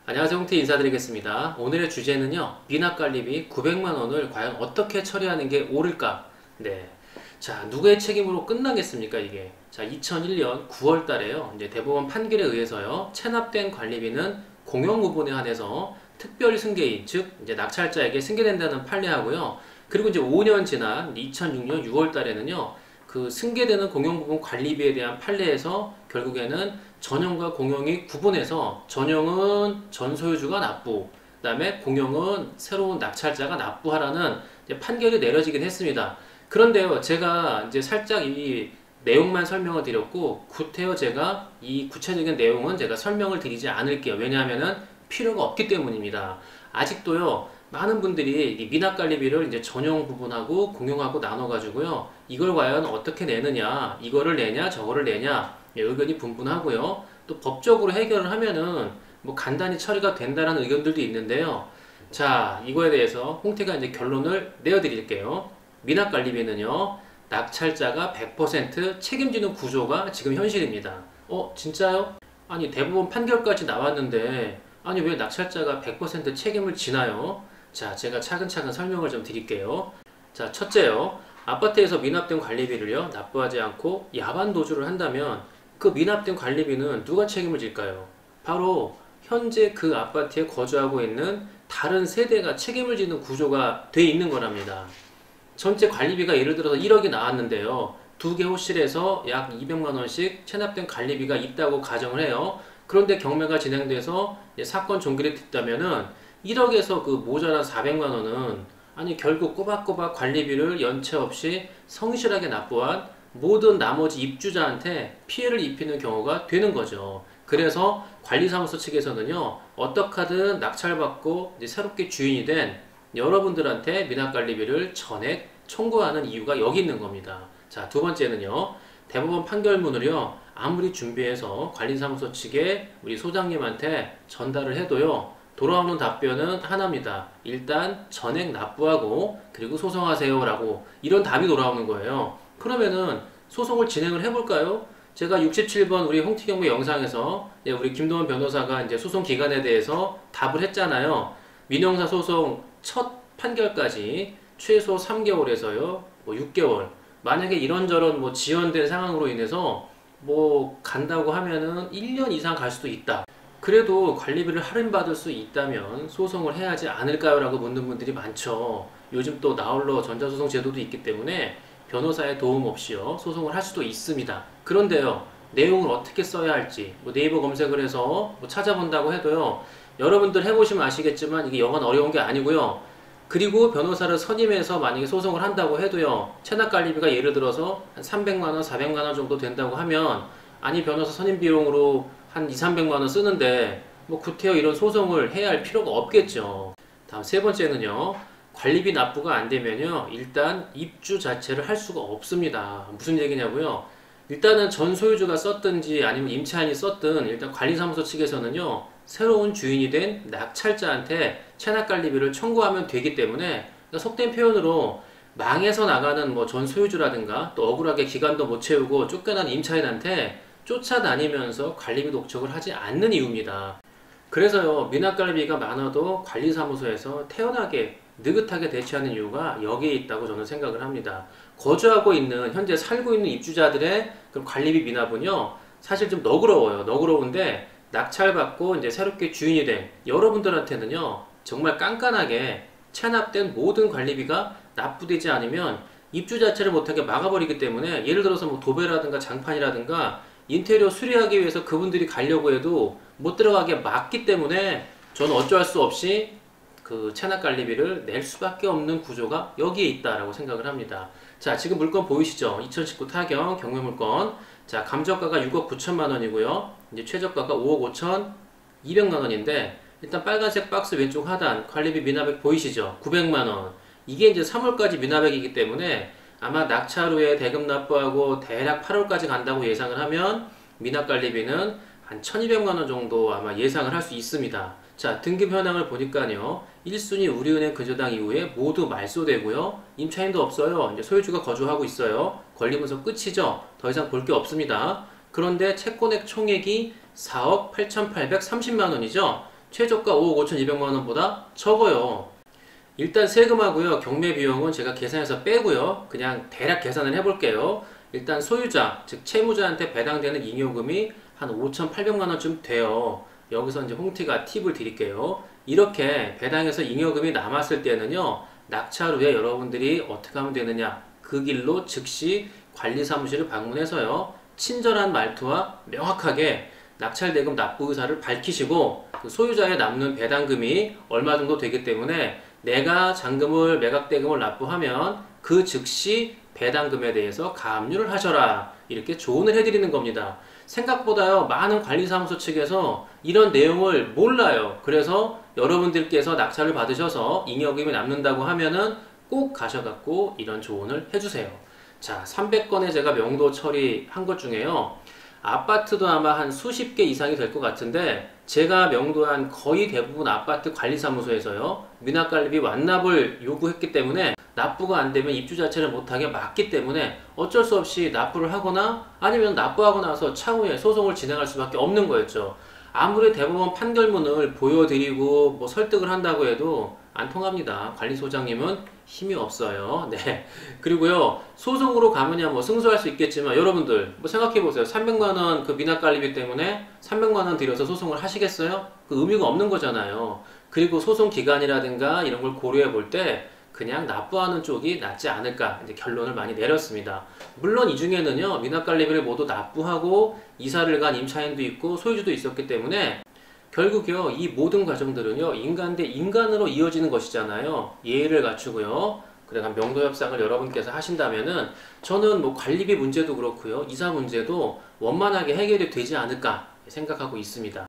안녕하세요. 홍태 인사드리겠습니다. 오늘의 주제는요, 미납관리비 900만원을 과연 어떻게 처리하는 게 옳을까? 네. 자, 누구의 책임으로 끝나겠습니까, 이게? 자, 2001년 9월 달에요, 이제 대법원 판결에 의해서요, 체납된 관리비는 공영무분에 한해서 특별 승계인, 즉, 이제 낙찰자에게 승계된다는 판례하고요. 그리고 이제 5년 지난 2006년 6월 달에는요, 그 승계되는 공영부분 관리비에 대한 판례에서 결국에는 전용과 공용이 구분해서 전용은 전소유주가 납부, 그 다음에 공용은 새로운 낙찰자가 납부하라는 판결이 내려지긴 했습니다. 그런데요, 제가 이제 살짝 이 내용만 설명을 드렸고, 구태여 제가 이 구체적인 내용은 제가 설명을 드리지 않을게요. 왜냐하면은 필요가 없기 때문입니다. 아직도요, 많은 분들이 이 미납관리비를 이제 전용 부분하고 공용하고 나눠가지고요, 이걸 과연 어떻게 내느냐, 이거를 내냐, 저거를 내냐, 의견이 분분하고요. 또 법적으로 해결을 하면은 뭐 간단히 처리가 된다는 의견들도 있는데요. 자, 이거에 대해서 홍태가 이제 결론을 내어드릴게요. 미납관리비는요, 낙찰자가 100% 책임지는 구조가 지금 현실입니다. 진짜요? 아니, 대법원 판결까지 나왔는데, 아니, 왜 낙찰자가 100% 책임을 지나요? 자, 제가 차근차근 설명을 좀 드릴게요. 자, 첫째요. 아파트에서 미납된 관리비를요, 납부하지 않고 야반 도주를 한다면 그 미납된 관리비는 누가 책임을 질까요? 바로 현재 그 아파트에 거주하고 있는 다른 세대가 책임을 지는 구조가 돼 있는 거랍니다. 전체 관리비가 예를 들어서 1억이 나왔는데요. 두 개 호실에서 약 200만원씩 체납된 관리비가 있다고 가정을 해요. 그런데 경매가 진행돼서 사건 종결이 됐다면은 1억에서 그 모자란 400만원은 아니 결국 꼬박꼬박 관리비를 연체 없이 성실하게 납부한 모든 나머지 입주자한테 피해를 입히는 경우가 되는 거죠. 그래서 관리사무소 측에서는요, 어떻게 하든 낙찰받고 이제 새롭게 주인이 된 여러분들한테 미납관리비를 전액 청구하는 이유가 여기 있는 겁니다. 자, 두 번째는요, 대법원 판결문을요, 아무리 준비해서 관리사무소 측에 우리 소장님한테 전달을 해도요, 돌아오는 답변은 하나입니다. 일단 전액 납부하고 그리고 소송하세요 라고 이런 답이 돌아오는 거예요. 그러면은 소송을 진행을 해볼까요? 제가 67번 우리 홍티경매 영상에서 우리 김도원 변호사가 이제 소송 기간에 대해서 답을 했잖아요. 민형사 소송 첫 판결까지 최소 3개월에서요, 뭐 6개월. 만약에 이런저런 뭐 지연된 상황으로 인해서 뭐 간다고 하면은 1년 이상 갈 수도 있다. 그래도 관리비를 할인받을 수 있다면 소송을 해야 하지 않을까요? 라고 묻는 분들이 많죠. 요즘 또 나홀로 전자소송 제도도 있기 때문에 변호사의 도움 없이요, 소송을 할 수도 있습니다. 그런데요, 내용을 어떻게 써야 할지 뭐 네이버 검색을 해서 뭐 찾아본다고 해도요, 여러분들 해보시면 아시겠지만 이게 영어는 어려운 게 아니고요. 그리고 변호사를 선임해서 만약에 소송을 한다고 해도요, 체납관리비가 예를 들어서 한 300만원, 400만원 정도 된다고 하면 아니 변호사 선임 비용으로 한 2, 300만원 쓰는데 뭐 구태여 이런 소송을 해야 할 필요가 없겠죠. 다음 세 번째는요, 관리비 납부가 안 되면요, 일단 입주 자체를 할 수가 없습니다. 무슨 얘기냐고요? 일단은 전 소유주가 썼든지 아니면 임차인이 썼든 일단 관리사무소 측에서는요, 새로운 주인이 된 낙찰자한테 체납관리비를 청구하면 되기 때문에, 그러니까 속된 표현으로 망해서 나가는 뭐 전 소유주라든가 또 억울하게 기간도 못 채우고 쫓겨난 임차인한테 쫓아다니면서 관리비 독촉을 하지 않는 이유입니다. 그래서요, 미납관리비가 많아도 관리사무소에서 태연하게 느긋하게 대처하는 이유가 여기에 있다고 저는 생각을 합니다. 거주하고 있는, 현재 살고 있는 입주자들의 그 관리비 미납은요, 사실 좀 너그러워요. 너그러운데 낙찰받고 이제 새롭게 주인이 된 여러분들한테는요, 정말 깐깐하게 체납된 모든 관리비가 납부되지 않으면 입주 자체를 못하게 막아버리기 때문에, 예를 들어서 뭐 도배라든가 장판이라든가 인테리어 수리하기 위해서 그분들이 가려고 해도 못 들어가게 막기 때문에 저는 어쩔 수 없이 그 체납관리비를 낼 수밖에 없는 구조가 여기에 있다라고 생각을 합니다. 자, 지금 물건 보이시죠? 2019 타경 경매물건. 자, 감저가가 6억 9천만 원이고요. 이제 최저가가 5억 5천 2백만 원인데, 일단 빨간색 박스 왼쪽 하단 관리비 미납액 보이시죠? 900만 원. 이게 이제 3월까지 미납액이기 때문에 아마 낙찰 후에 대금 납부하고 대략 8월까지 간다고 예상을 하면 미납관리비는 한 1200만 원 정도 아마 예상을 할 수 있습니다. 자, 등급 현황을 보니까요, 1순위 우리은행 근저당 이후에 모두 말소되고요, 임차인도 없어요. 이제 소유주가 거주하고 있어요. 권리분석 끝이죠. 더 이상 볼 게 없습니다. 그런데 채권액 총액이 4억 8,830만 원이죠. 최저가 5억 5,200만 원보다 적어요. 일단 세금하고요, 경매 비용은 제가 계산해서 빼고요. 그냥 대략 계산을 해볼게요. 일단 소유자, 즉 채무자한테 배당되는 잉여금이 한 5,800만 원쯤 돼요. 여기서 이제 홍티가 팁을 드릴게요. 이렇게 배당해서 잉여금이 남았을 때는요, 낙찰 후에 여러분들이 어떻게 하면 되느냐, 그 길로 즉시 관리사무실을 방문해서요, 친절한 말투와 명확하게 낙찰대금 납부 의사를 밝히시고, 그 소유자에 남는 배당금이 얼마 정도 되기 때문에 내가 잔금을 매각대금을 납부하면 그 즉시 배당금에 대해서 가압류를 하셔라, 이렇게 조언을 해드리는 겁니다. 생각보다요, 많은 관리사무소 측에서 이런 내용을 몰라요. 그래서 여러분들께서 낙찰을 받으셔서 잉여금이 남는다고 하면은 꼭 가셔갖고 이런 조언을 해주세요. 자, 300건에 제가 명도 처리한 것 중에요, 아파트도 아마 한 수십 개 이상이 될 것 같은데, 제가 명도한 거의 대부분 아파트 관리사무소에서요, 미납관리비 완납을 요구했기 때문에 납부가 안 되면 입주 자체를 못하게 막기 때문에 어쩔 수 없이 납부를 하거나 아니면 납부하고 나서 차후에 소송을 진행할 수밖에 없는 거였죠. 아무리 대법원 판결문을 보여드리고 뭐 설득을 한다고 해도 안 통합니다. 관리소장님은 힘이 없어요. 네. 그리고요, 소송으로 가면야 뭐 승소할 수 있겠지만 여러분들 뭐 생각해보세요. 300만원 그 미납관리비 때문에 300만원 들여서 소송을 하시겠어요? 그 의미가 없는 거잖아요. 그리고 소송 기간이라든가 이런 걸 고려해 볼 때 그냥 납부하는 쪽이 낫지 않을까, 이제 결론을 많이 내렸습니다. 물론 이 중에는요, 미납관리비를 모두 납부하고 이사를 간 임차인도 있고 소유주도 있었기 때문에 결국요, 이 모든 과정들은요, 인간 대 인간으로 이어지는 것이잖아요. 예의를 갖추고요, 그래가 명도 협상을 여러분께서 하신다면은 저는 뭐 관리비 문제도 그렇고요, 이사 문제도 원만하게 해결이 되지 않을까 생각하고 있습니다.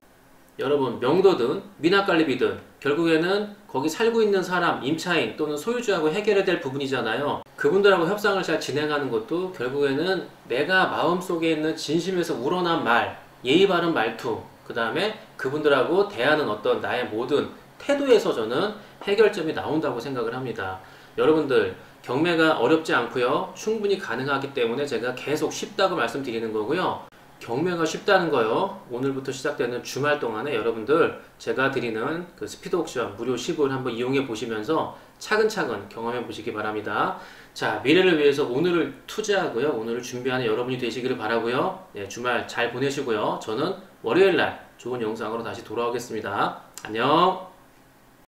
여러분, 명도든 미납관리비든 결국에는 거기 살고 있는 사람, 임차인 또는 소유주하고 해결해야 될 부분이잖아요. 그분들하고 협상을 잘 진행하는 것도 결국에는 내가 마음속에 있는 진심에서 우러난 말, 예의 바른 말투, 그 다음에 그분들하고 대하는 어떤 나의 모든 태도에서 저는 해결점이 나온다고 생각을 합니다. 여러분들, 경매가 어렵지 않고요, 충분히 가능하기 때문에 제가 계속 쉽다고 말씀드리는 거고요. 경매가 쉽다는 거요, 오늘부터 시작되는 주말 동안에 여러분들 제가 드리는 그 스피드 옥션 무료 시불 한번 이용해 보시면서 차근차근 경험해 보시기 바랍니다. 자, 미래를 위해서 오늘을 투자하고요, 오늘을 준비하는 여러분이 되시기를 바라고요. 네, 주말 잘 보내시고요. 저는 월요일날 좋은 영상으로 다시 돌아오겠습니다. 안녕.